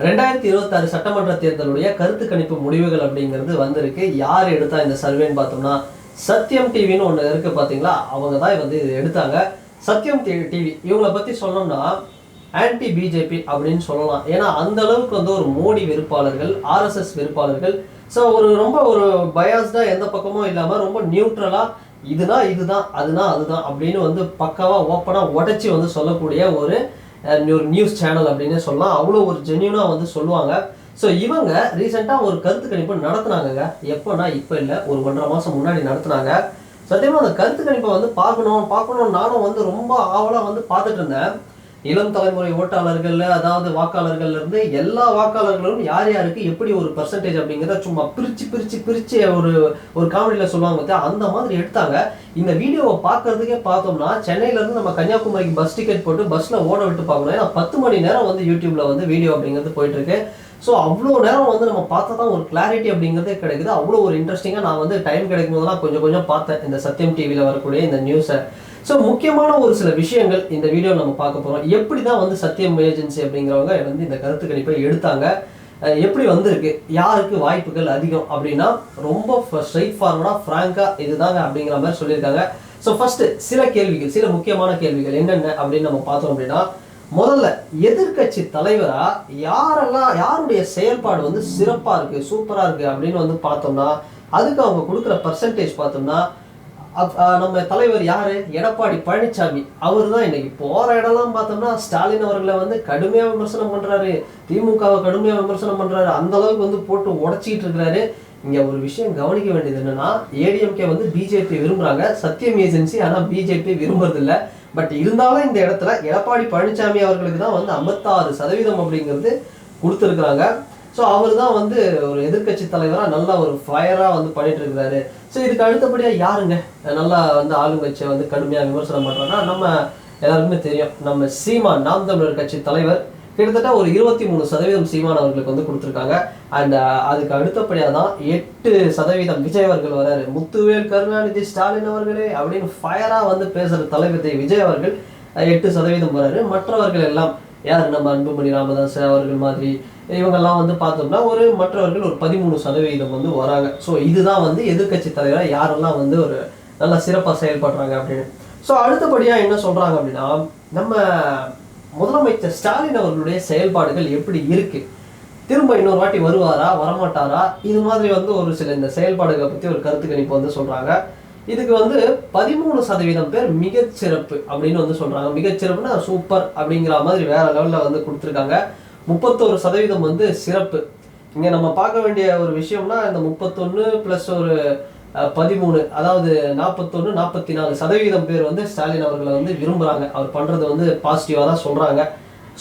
2026 சட்டமன்ற தேர்தலுடைய கருத்து கணிப்பு முடிவுகள் அப்படிங்கிறது வந்திருக்கு. யார் எடுத்தா இந்த சர்வேன்னு பார்த்தோம்னா, சத்யம் டிவின்னு ஒன்று இருக்கு பார்த்தீங்களா, அவங்க தான் வந்து இது எடுத்தாங்க. சத்யம் டிவி இவங்களை பற்றி சொல்லணும்னா ஆன்டி பிஜேபி அப்படின்னு சொல்லலாம். ஏன்னா அந்த அளவுக்கு வந்து ஒரு மோடி வெறுப்பாளர்கள், ஆர்எஸ்எஸ் வெறுப்பாளர்கள். ஸோ ரொம்ப ஒரு பயாஸ்டாக எந்த பக்கமும் இல்லாமல் ரொம்ப நியூட்ரலாக இதுதான் அதுதான் அப்படின்னு வந்து பக்காவாக ஓப்பனாக உடச்சி வந்து சொல்லக்கூடிய ஒரு நியூஸ் சேனல் அப்படின்னு சொல்லலாம். அவ்வளோ ஒரு ஜென்யூனாக வந்து சொல்லுவாங்க. ஸோ இவங்க ரீசெண்டாக ஒரு கருத்து கணிப்பு நடத்துனாங்க. எப்போனா இப்போ இல்லை, ஒரு 1.5 மாதம் முன்னாடி நடத்துனாங்க. சத்தியமாக அந்த கருத்து கணிப்பை வந்து பார்க்கணும் நானும் வந்து ரொம்ப ஆவலாக வந்து பார்த்துட்டு இருந்தேன். இளம் தலைமுறை ஓட்டாளர்கள், அதாவது வாக்காளர்கள் இருந்து எல்லா வாக்காளர்களும் யார் யாருக்கு எப்படி ஒரு பர்சன்டேஜ் அப்படிங்கிறத சும்மா பிரிச்சு ஒரு காமெடியில் சொல்லுவாங்க. அந்த மாதிரி எடுத்தாங்க. இந்த வீடியோவை பார்க்கறதுக்கே பார்த்தோம்னா சென்னையிலேருந்து நம்ம கன்னியாகுமரிக்கு பஸ் டிக்கெட் போட்டு பஸ்ஸில் ஓட விட்டு பார்க்கணும். ஏன்னா 10 மணி நேரம் வந்து யூடியூப்ல வந்து வீடியோ அப்படிங்கிறது போயிட்டு இருக்கு. ஸோ அவ்வளோ நேரம் வந்து நம்ம பார்த்தா தான் ஒரு கிளாரிட்டி அப்படிங்கிறதே கிடைக்குது. அவ்வளோ ஒரு இன்ட்ரெஸ்டிங்காக நான் வந்து டைம் கிடைக்கும் போதெல்லாம் கொஞ்சம் பார்த்தேன் இந்த சத்யம் டிவியில் வரக்கூடிய இந்த நியூஸை. ஸோ முக்கியமான ஒரு சில விஷயங்கள் இந்த வீடியோ நம்ம பார்க்க போகிறோம். எப்படி தான் வந்து சத்யம் ஏஜென்சி அப்படிங்கிறவங்க வந்து இந்த கருத்து கணிப்பை எடுத்தாங்க, எப்படி வந்திருக்கு, யாருக்கு வாய்ப்புகள் அதிகம் அப்படின்னா ரொம்ப ஸ்ட்ரைட் ஃபார்வர்டாக ஃப்ராங்காக இதுதாங்க அப்படிங்கிற மாதிரி சொல்லியிருக்காங்க. ஸோ ஃபர்ஸ்ட் சில முக்கியமான கேள்விகள் என்னென்ன அப்படின்னு நம்ம பார்த்தோம் அப்படின்னா, முதல்ல எதிர்கட்சி தலைவரா யாருடைய செயல்பாடு வந்து சிறப்பாக இருக்குது, சூப்பராக இருக்குது அப்படின்னு வந்து பார்த்தோம்னா, அதுக்கு அவங்க கொடுக்குற பர்சன்டேஜ் பார்த்தோம்னா, நம்ம தலைவர் யாரு, எடப்பாடி பழனிசாமி. அவர் தான் இன்னைக்கு போற இடம்லாம் பார்த்தோம்னா ஸ்டாலின் அவர்களை வந்து கடுமையா விமர்சனம் பண்றாரு, திமுகவை கடுமையா விமர்சனம் பண்றாரு, அந்த அளவுக்கு வந்து போட்டு உடச்சிட்டு இருக்கிறாரு. இங்க ஒரு விஷயம் கவனிக்க வேண்டியது என்னன்னா, ஏடிஎம்கே வந்து பிஜேபி விரும்புறாங்க, சத்யம் ஏஜென்சி ஆனா பிஜேபி விரும்புறது இல்லை. பட் இருந்தாலும் இந்த இடத்துல எடப்பாடி பழனிசாமி அவர்களுக்கு தான் வந்து 56% அப்படிங்கிறது கொடுத்துருக்குறாங்க. ஸோ அவர் தான் வந்து ஒரு எதிர்கட்சி தலைவராக நல்லா ஒரு ஃபயராக வந்து பண்ணிட்டு இருக்கிறாரு. ஸோ இதுக்கு அடுத்தபடியாக யாருங்க நல்லா வந்து ஆளுங்கட்சியை வந்து கடுமையாக விமர்சனம் பண்ணுறோன்னா, நம்ம எல்லாருக்குமே தெரியும், நம்ம சீமான், நாம் தமிழர் கட்சி தலைவர். கிட்டத்தட்ட ஒரு 23% சீமான் அவர்களுக்கு வந்து கொடுத்துருக்காங்க. அண்ட் அதுக்கு அடுத்தபடியாக தான் 8% விஜய் அவர்கள் வராரு. முத்துவேல் கருணாநிதி ஸ்டாலின் அவர்களே அப்படின்னு ஃபயராக வந்து பேசுகிற தலைவர் விஜய் அவர்கள் 8% வராரு. மற்றவர்கள் எல்லாம் யார், நம்ம அன்புமணி ராமதாஸ் அவர்கள் மாதிரி இவங்கெல்லாம் வந்து பார்த்தோம்னா மற்றவர்கள் ஒரு 13% வந்து வராங்க. ஸோ இதுதான் வந்து எதிர்கட்சி தலைவராக யாரெல்லாம் வந்து ஒரு நல்லா சிறப்பாக செயல்படுறாங்க அப்படின்னு. ஸோ அடுத்தபடியாக என்ன சொல்கிறாங்க அப்படின்னா, நம்ம முதலமைச்சர் ஸ்டாலின் அவர்களுடைய செயல்பாடுகள் எப்படி இருக்கு, திரும்ப இன்னொரு வாட்டி வருவாரா வரமாட்டாரா, இது மாதிரி வந்து ஒரு சில இந்த செயல்பாடுகளை பற்றி ஒரு கருத்து கணிப்பு வந்து சொல்கிறாங்க. இதுக்கு வந்து 13% பேர் மிகச்சிறப்பு அப்படின்னு வந்து சொல்கிறாங்க. மிகச்சிறப்புனா சூப்பர் அப்படிங்கிற மாதிரி வேற லெவலில் வந்து கொடுத்துருக்காங்க. 31% வந்து சிறப்பு. இங்கே நம்ம பார்க்க வேண்டிய ஒரு விஷயம்னா, இந்த 31 + ஒரு 13, அதாவது 41, 44% பேர் வந்து ஸ்டாலின் அவர்களை வந்து விரும்புகிறாங்க. அவர் பண்ணுறது வந்து பாசிட்டிவாக தான் சொல்கிறாங்க.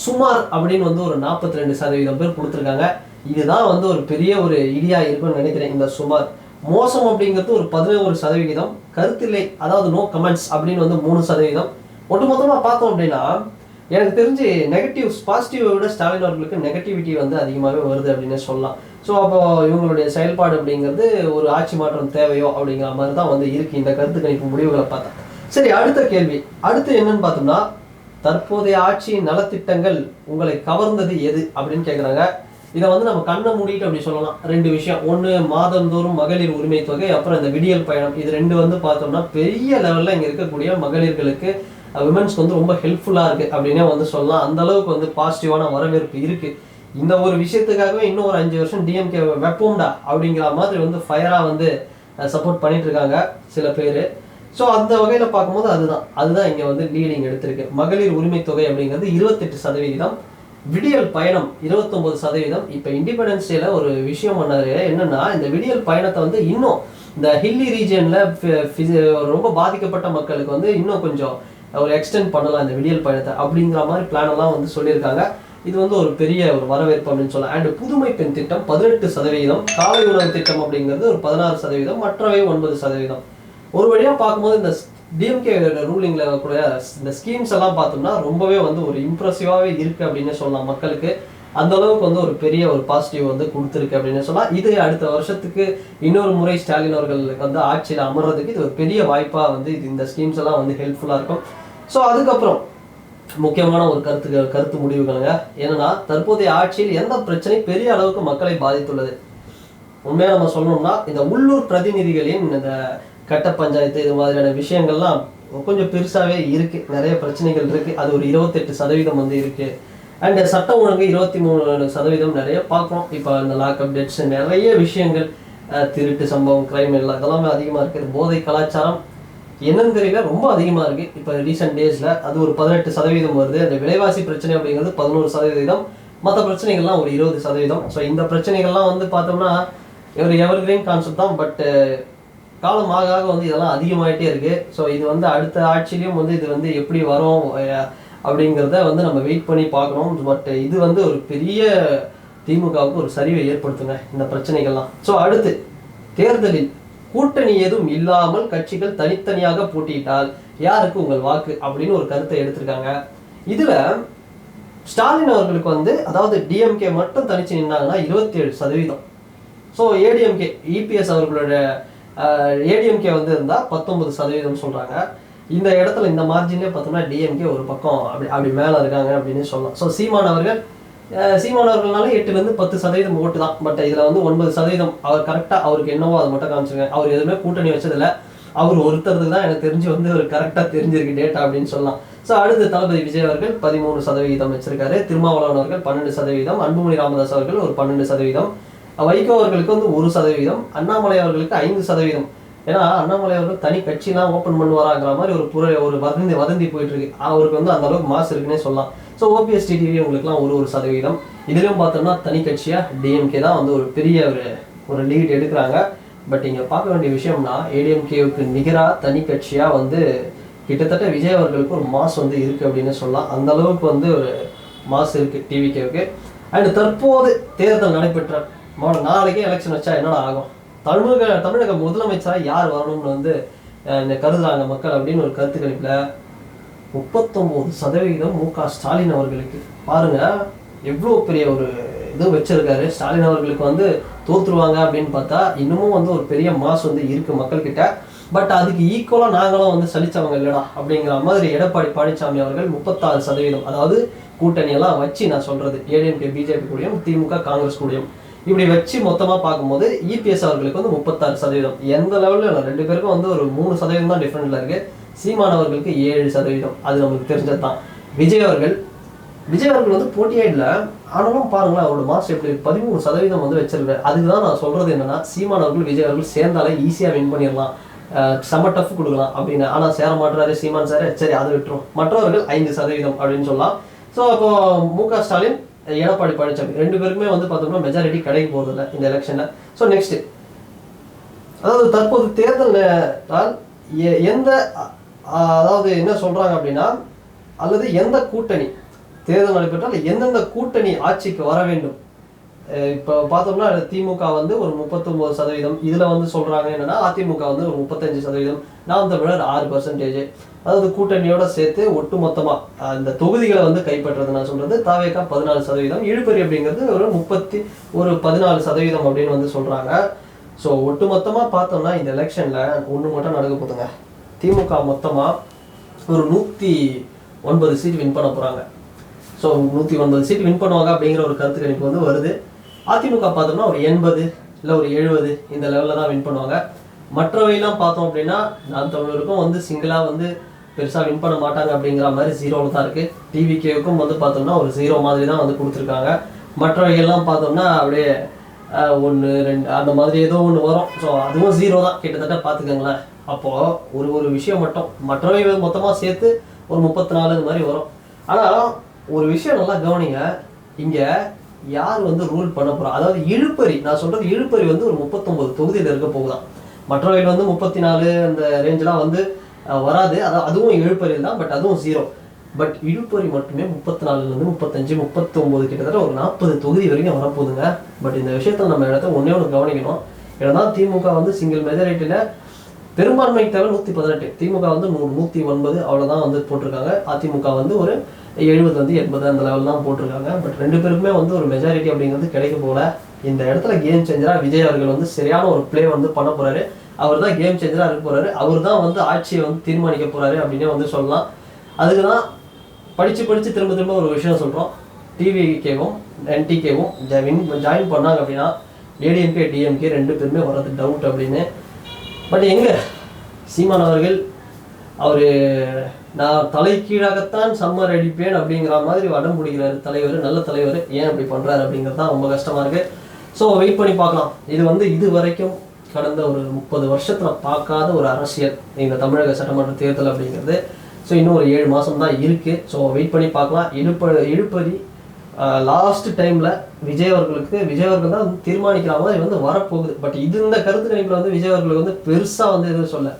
சுமார் அப்படின்னு வந்து ஒரு 42% பேர் கொடுத்துருக்காங்க. இதுதான் வந்து ஒரு பெரிய ஒரு இடியா இருக்குன்னு நினைக்கிறேன். இந்த சுமார் மோசம் அப்படிங்கிறது ஒரு 11%, கருத்தில்லை அதாவது நோ கமெண்ட்ஸ் அப்படின்னு வந்து 3%. ஒட்டுமொத்தமாக பார்த்தோம் அப்படின்னா எனக்கு தெரிஞ்சு நெகட்டிவ்ஸ் பாசிட்டிவை விட ஸ்டாலின் அவர்களுக்கு நெகட்டிவிட்டி வந்து அதிகமாகவே வருது அப்படின்னு சொல்லலாம். ஸோ அப்போ இவங்களுடைய செயல்பாடு அப்படிங்கிறது ஒரு ஆட்சி மாற்றம் தேவையோ அப்படிங்கிற மாதிரி தான் வந்து இருக்கு இந்த கருத்து கணிப்பு முடிவுகளை பார்த்தா. சரி, அடுத்த கேள்வி என்னன்னு பார்த்தோம்னா, தற்போதைய ஆட்சியின் நலத்திட்டங்கள் உங்களை கவர்ந்தது எது அப்படின்னு கேட்குறாங்க. இதை வந்து நம்ம கண்ணை மூடிட்டு அப்படி சொல்லலாம். 2 விஷயம். ஒன்று, மாதந்தோறும் மகளிர் உரிமை தொகை, அப்புறம் இந்த விடியல் பயணம். இது 2 வந்து பார்த்தோம்னா பெரிய லெவலில் இங்கே இருக்கக்கூடிய மகளிர்களுக்கு, விமன்ஸ்க்கு வந்து ரொம்ப ஹெல்ப்ஃபுல்லாக இருக்குது அப்படின்னே வந்து சொல்லலாம். அந்த அளவுக்கு வந்து பாசிட்டிவான வரவேற்பு இருக்குது. இந்த ஒரு விஷயத்துக்காகவே இன்னும் ஒரு 5 வருஷம் டிஎம்கே வெப்போம்டா அப்படிங்கிற மாதிரி வந்து ஃபயராக வந்து சப்போர்ட் பண்ணிட்டு இருக்காங்க சில பேர். ஸோ அந்த வகையில் பார்க்கும்போது அதுதான் இங்கே வந்து லீடிங் எடுத்திருக்கு. மகளிர் உரிமை தொகை அப்படிங்கிறது 28%, விடியல் பயணம் 29%. இப்போ இண்டிபெண்டன்ஸ் டேல ஒரு விஷயம் பண்ணாரு. என்னன்னா, இந்த விடியல் பயணத்தை வந்து இன்னும் இந்த ஹில்லி ரீஜியனில் ரொம்ப பாதிக்கப்பட்ட மக்களுக்கு வந்து இன்னும் கொஞ்சம் ஒரு எக்ஸ்டெண்ட் பண்ணலாம் இந்த விடியல் பயணத்தை அப்படிங்கிற மாதிரி பிளான் எல்லாம் வந்து சொல்லியிருக்காங்க. இது வந்து ஒரு பெரிய ஒரு வரவேற்பு அப்படின்னு சொல்லலாம். அண்ட் புதுமை பெண் திட்டம் 18%, காலை உணவு திட்டம் அப்படிங்கிறது ஒரு 16%, மற்றவை 9%. ஒரு வழியாக பார்க்கும்போது இந்த டிஎம்கே ரூலிங்ல கூட இந்த ஸ்கீம்ஸ் எல்லாம் பார்த்தோம்னா ரொம்பவே வந்து ஒரு இம்ப்ரெசிவாகவே இருக்கு அப்படின்னு சொல்லலாம். மக்களுக்கு அந்த அளவுக்கு வந்து ஒரு பெரிய ஒரு பாசிட்டிவ் வந்து கொடுத்துருக்கு அப்படின்னு சொல்லலாம். இது அடுத்த வருஷத்துக்கு இன்னொரு முறை ஸ்டாலின் அவர்களுக்கு வந்து ஆட்சியில் அமர்றதுக்கு இது ஒரு பெரிய வாய்ப்பாக வந்து இந்த ஸ்கீம்ஸ் எல்லாம் வந்து ஹெல்ப்ஃபுல்லாக இருக்கும். ஸோ அதுக்கப்புறம் முக்கியமான ஒரு கருத்து முடிவுகளுங்க. என்னன்னா, தற்போதைய ஆட்சியில் எந்த பிரச்சனை பெரிய அளவுக்கு மக்களை பாதித்துள்ளது? உண்மையா நம்ம சொல்லணும்னா, இந்த உள்ளூர் பிரதிநிதிகளின் இந்த கட்ட பஞ்சாயத்து இது மாதிரியான விஷயங்கள்லாம் கொஞ்சம் பெருசாவே இருக்கு. நிறைய பிரச்சனைகள் இருக்கு. அது ஒரு 28% வந்து இருக்கு. அண்ட் சட்ட ஒழுங்கு 23% நிறைய பார்க்குறோம். இப்போ இந்த லாக்அப் டெட்ஸ் நிறைய விஷயங்கள், திருட்டு சம்பவம், கிரைம் எல்லாம் இதெல்லாமே அதிகமாக இருக்குது. போதை கலாச்சாரம் என்னன்னு தெரியல, ரொம்ப அதிகமாக இருக்குது. இப்போ ரீசெண்ட் டேஸில் அது ஒரு 18% வருது. அந்த விலைவாசி பிரச்சனை அப்படிங்கிறது 11%, மற்ற பிரச்சனைகள்லாம் ஒரு 20%. ஸோ இந்த பிரச்சனைகள்லாம் வந்து பார்த்தோம்னா ஒரு எவர்கிரீன் கான்செப்ட் தான். பட் காலம் ஆக ஆக வந்து இதெல்லாம் அதிகமாகிட்டே இருக்குது. ஸோ இது வந்து அடுத்த ஆட்சியிலையும் வந்து இது வந்து எப்படி வரும் அப்படிங்கிறத வந்து நம்ம வெயிட் பண்ணி பார்க்கணும். பட் இது வந்து ஒரு பெரிய திமுகவுக்கு ஒரு சரிவை ஏற்படுத்துங்க இந்த பிரச்சனைகள்லாம். ஸோ அடுத்து தேர்தலில் கூட்டணி எதுவும் இல்லாமல் கட்சிகள் தனித்தனியாக போட்டியிட்டால் யாருக்கு உங்கள் வாக்கு அப்படின்னு ஒரு கருத்தை எடுத்திருக்காங்க. இதுல ஸ்டாலின் அவர்களுக்கு வந்து, அதாவது டிஎம்கே மட்டும் தனிச்சு நின்னாங்கன்னா 27%. ஸோ ஏடிஎம்கே இபிஎஸ் அவர்களோட ஏடிஎம்கே வந்து இருந்தால் 19% சொல்றாங்க. இந்த இடத்துல இந்த மார்ஜின்லேயே பார்த்தோம்னா டிஎம்கே ஒரு பக்கம் அப்படி மேலே இருக்காங்க அப்படின்னு சொல்லலாம். ஸோ சீமானவர்கள்னால 8லேருந்து 10% ஓட்டு தான். பட் இதில் வந்து 9% அவர் கரெக்டாக அவருக்கு என்னவோ அதை மட்டும் காமிச்சிருக்காங்க. அவர் எதுவுமே கூட்டணி வச்சதில்லை. அவர் ஒருத்தருக்கு தான் எனக்கு தெரிஞ்சு வந்து ஒரு கரெக்டாக தெரிஞ்சிருக்கு டேட்டா அப்படின்னு சொல்லலாம். ஸோ அடுத்து தளபதி விஜய் அவர்கள் 13% வச்சிருக்காரு. திருமாவளவன் அவர்கள் 12%, அன்புமணி ராமதாஸ் அவர்கள் ஒரு 12%, வைகோ அவர்களுக்கு வந்து 1%, அண்ணாமலை அவர்களுக்கு 5%. ஏன்னா அண்ணாமலை அவர்கள் தனி கட்சிலாம் ஓப்பன் பண்ணுவாராங்கிற மாதிரி ஒரு வதந்தி போயிட்டு இருக்கு. அவருக்கு வந்து அந்த அளவுக்கு மாசு இருக்குன்னே சொல்லலாம். ஸோ ஓபிஎஸ் டிடிவி உங்களுக்குலாம் 1%. இதுலயும் பார்த்தோம்னா தனி கட்சியா டிஎம்கே தான் வந்து ஒரு பெரிய ஒரு லீட் எடுக்கிறாங்க. பட் இங்க பார்க்க வேண்டிய விஷயம்னா, ஏடிஎம்கேவுக்கு நிகராக தனி கட்சியா வந்து கிட்டத்தட்ட விஜய் அவர்களுக்கு ஒரு மாஸ் வந்து இருக்கு அப்படின்னு சொல்லலாம். அந்த அளவுக்கு வந்து ஒரு மாஸ் இருக்கு டிவிகேவுக்கு. அண்ட் தற்போது தேர்தல் நடைபெற்ற நாளைக்கே எலெக்ஷன் வச்சா என்னடா ஆகும், தமிழக முதலமைச்சராக யார் வரணும்னு வந்து கருதுறாங்க மக்கள் அப்படின்னு ஒரு கருத்து கணிப்புல 39% மு.க. ஸ்டாலின் அவர்களுக்கு. பாருங்க எவ்வளோ பெரிய ஒரு இது வச்சிருக்காரு. ஸ்டாலின் அவர்களுக்கு வந்து தோற்றுருவாங்க அப்படின்னு பார்த்தா இன்னமும் வந்து ஒரு பெரிய மாஸ் வந்து இருக்கு மக்கள்கிட்ட. பட் அதுக்கு ஈக்குவலாக நாங்களும் வந்து சலிச்சவங்க இல்லைடா அப்படிங்கிற மாதிரி எடப்பாடி பழனிசாமி அவர்கள் 36%. அதாவது கூட்டணியெல்லாம் வச்சு நான் சொல்றது, ஏடிஎம்கே பிஜேபி கூடயும் திமுக காங்கிரஸ் கூடயும் இப்படி வச்சு மொத்தமாக பார்க்கும்போது இபிஎஸ் அவர்களுக்கு வந்து 36%. எந்த லெவலில் இல்லை, ரெண்டு பேருக்கும் வந்து ஒரு 3% தான் டிஃப்ரெண்ட்ல இருக்கு. சீமான் அவர்களுக்கு 7%. அது நமக்கு தெரிஞ்சது தான். விஜய் அவர்கள் வந்து போட்டியாயிடல. ஆனாலும் பாருங்களேன் அவரோட மார்க்ஸ் எப்படி 13% வந்து வச்சிருக்காரு. அதுக்கு தான் நான் சொல்றது என்னன்னா, சீமான் அவர்கள் விஜய் அவர்கள் சேர்ந்தாலே ஈஸியாக வின் பண்ணிடலாம், செம்ம டஃப் கொடுக்கலாம் அப்படின்னு. ஆனால் சேர மாட்டுறாரு சீமான் சார். சரி அதை விட்டுரும். மற்றவர்கள் 5% அப்படின்னு சொல்லலாம். ஸோ அப்போ மு.க. ஸ்டாலின், எடப்பாடி பழனிசாமி ரெண்டு பேருக்குமே வந்து பார்த்தோம்னா மெஜாரிட்டி கிடைக்க போறதில்லை இந்த எலெக்ஷன்ல. ஸோ நெக்ஸ்ட், அதாவது தற்போது தேர்தல் எந்த அதாவது என்ன சொல்றாங்க அப்படின்னா, அல்லது எந்த கூட்டணி தேர்தல் நடைபெற்றால் எந்தெந்த கூட்டணி ஆட்சிக்கு வர வேண்டும். இப்போ பார்த்தோம்னா திமுக வந்து ஒரு 39%. இதுல வந்து சொல்றாங்க என்னன்னா அதிமுக வந்து ஒரு 35%, நாம் தமிழர் 6%. அதாவது கூட்டணியோட சேர்த்து ஒட்டு மொத்தமா அந்த தொகுதிகளை வந்து கைப்பற்றது நான் சொல்றது. தாவேகா 14%, இழுபறி அப்படிங்கிறது ஒரு 14% அப்படின்னு வந்து சொல்றாங்க. ஸோ ஒட்டு மொத்தமா பார்த்தோம்னா இந்த எலெக்ஷன்ல ஒன்று மட்டும் நடக்க போதுங்க. திமுக மொத்தமா ஒரு 109 சீட் வின் பண்ண போறாங்க. ஸோ 109 சீட் வின் பண்ணுவாங்க அப்படிங்கிற ஒரு கருத்து கணிப்பு வந்து வருது. அதிமுக பார்த்தோம்னா ஒரு 80 இல்லை ஒரு 70 இந்த லெவலில் தான் வின் பண்ணுவாங்க. மற்றவையெல்லாம் பார்த்தோம் அப்படின்னா நாம் தமிழருக்கும் வந்து சிங்கிளாக வந்து பெருசாக வின் பண்ண மாட்டாங்க அப்படிங்கிற மாதிரி 0வில் தான் இருக்குது. டிவிகேவுக்கும் வந்து பார்த்தோம்னா ஒரு 0 மாதிரி தான் வந்து கொடுத்துருக்காங்க. மற்றவைகள்லாம் பார்த்தோம்னா அப்படியே 1 2 அந்த மாதிரி ஏதோ ஒன்று வரும். ஸோ அதுவும் 0 தான் கிட்டத்தட்ட பார்த்துக்கோங்களேன். அப்போது ஒரு விஷயம் மட்டும், மற்றவை மொத்தமாக சேர்த்து ஒரு 34 இந்த மாதிரி வரும். ஆனால் ஒரு விஷயம் நல்லா கவனிங்க, இங்கே யார் வந்து ரூல் பண்ண போகிறா, அதாவது இழுப்பறி நான் சொல்கிறது இழுப்பறி வந்து ஒரு 39 தொகுதியில் இருக்க போகுதான். மற்றவையில் வந்து 34 அந்த ரேஞ்செலாம் வந்து வராது. அதுவும் இழுப்பறியில் தான், பட் அதுவும் 0. பட் இழுப்பறி மட்டுமே 34லேருந்து 35 39 கிட்டத்தட்ட ஒரு 40 தொகுதி வரைக்கும் வரப்போகுதுங்க. பட் இந்த விஷயத்தில் நம்ம இடத்த ஒன்றே ஒன்று கவனிக்கணும். ஏன்னா திமுக வந்து சிங்கிள் மெஜாரிட்டியில் பெரும்பான்மை தேவை 118, திமுக வந்து 109 அவ்வளோதான் வந்து போட்டிருக்காங்க. அதிமுக வந்து ஒரு 70 80 அந்த லெவல் தான் போட்டிருக்காங்க. பட் ரெண்டு பேருக்குமே வந்து ஒரு மெஜாரிட்டி அப்படிங்கிறது கிடைக்க போல. இந்த இடத்துல கேம் சேஞ்சராக விஜய் அவர்கள் வந்து சரியான ஒரு பிளே வந்து பண்ண போறாரு. அவர் தான் கேம் சேஞ்சராக இருக்க போறாரு. அவர் தான் வந்து ஆட்சியை வந்து தீர்மானிக்க போறாரு அப்படின்னே வந்து சொல்லலாம். அதுக்கு தான் படித்து திரும்ப திரும்ப ஒரு விஷயம் சொல்கிறோம். டிவிகேவும் என்டிகேவும் ஜாயின் பண்ணாங்க அப்படின்னா ஏடிஎம்கே டிஎம்கே 2 பேருமே வர்றது டவுட் அப்படின்னு. பட் எங்கே சீமான் அவர்கள் அவர் நான் தலை கீழாகத்தான் சம்மர் அடிப்பேன் அப்படிங்கிற மாதிரி வடம் பிடிக்கிறாரு தலைவர், நல்ல தலைவர். ஏன் அப்படி பண்ணுறாரு அப்படிங்கிறது தான் ரொம்ப கஷ்டமாக இருக்குது. ஸோ வெயிட் பண்ணி பார்க்கலாம். இது வரைக்கும் கடந்த ஒரு 30 வருஷத்தில் பார்க்காத ஒரு அரசியல் இந்த தமிழக சட்டமன்ற தேர்தல் அப்படிங்கிறது. ஸோ இன்னும் ஒரு 7 மாதம் தான் இருக்குது. ஸோ வெயிட் பண்ணி பார்க்கலாம். இழுப்பறி லாஸ்ட் டைமில் விஜய் அவர்கள் தான் தீர்மானிக்கிற மாதிரி வரப்போகுது. பட் இந்த கருத்து கணிப்பில் விஜய் அவர்களுக்கு பெருசாக எதுவும் சொல்ல.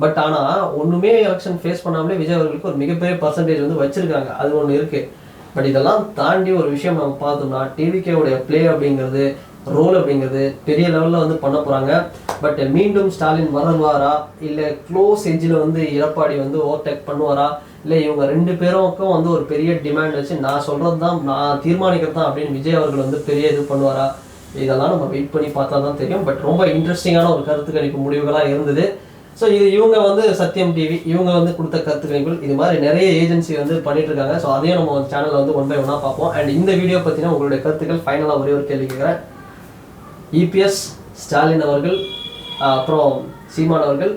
பட் ஆனால் ஒன்றுமே எலெக்ஷன் ஃபேஸ் பண்ணாமலே விஜய் அவர்களுக்கு ஒரு மிகப்பெரிய பர்சன்டேஜ் வச்சிருக்காங்க. அது ஒன்று இருக்குது. பட் இதெல்லாம் தாண்டி ஒரு விஷயம் நம்ம பார்த்தோம்னா டிவிகேவுடைய பிளே அப்படிங்கிறது, ரோல் அப்படிங்கிறது பெரிய லெவலில் பண்ண போகிறாங்க. பட் மீண்டும் ஸ்டாலின் வருவாரா, இல்லை க்ளோஸ் எட்ஜில் எடப்பாடி ஓவர்டேக் பண்ணுவாரா, இல்லை இவங்க 2 பேருக்கும் ஒரு பெரிய டிமாண்ட் வச்சு நான் சொல்கிறது தான் நான் தீர்மானிக்கிறது தான் அப்படின்னு விஜய் அவர்கள் பெரிய இது பண்ணுவாரா, இதெல்லாம் நம்ம வெயிட் பண்ணி பார்த்தா தான் தெரியும். பட் ரொம்ப இன்ட்ரெஸ்டிங்கான ஒரு கருத்து கணிப்பு முடிவுகளாக இருந்தது. ஸோ இவங்க சத்தியம் டிவி இவங்க கொடுத்த கருத்து கணிப்புகள் இது மாதிரி நிறைய ஏஜென்சி பண்ணிட்டு இருக்காங்க. ஸோ அதையும் நம்ம சேனலில் 1 by 1 பார்ப்போம். அண்ட் இந்த வீடியோ பற்றினா உங்களுடைய கருத்துக்கள் ஃபைனலாக ஒரே ஒரு கேள்வி கேட்குறேன். இபிஎஸ், ஸ்டாலின் அவர்கள், அப்புறம் சீமான் அவர்கள்,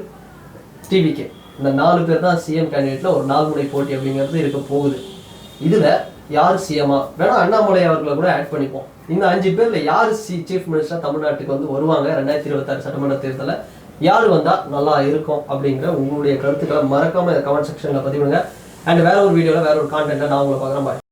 டிவிகே, இந்த 4 பேர் தான் சிஎம் கேண்டிடேட்டில் ஒரு 4 முனை போட்டி அப்படிங்கிறது இருக்க போகுது. இதில் யார் சிஎம்மா வேணா அண்ணாமலை அவர்களை கூட ஆட் பண்ணிப்போம். இந்த 5 பேரில் யார் சீஃப் மினிஸ்டர் தமிழ்நாட்டுக்கு வருவாங்க 2026 சட்டமன்ற தேர்தலில் யார் வந்தால் நல்லா இருக்கும் அப்படிங்கிற உங்களுடைய கருத்துக்களை மறக்காமல் கமெண்ட் செக்ஷனில் பதிவிடுங்க. அண்ட் வேற ஒரு வீடியோவில் வேற ஒரு கான்டென்ட்டை நான் உங்களை பார்க்குறேன். பாய்.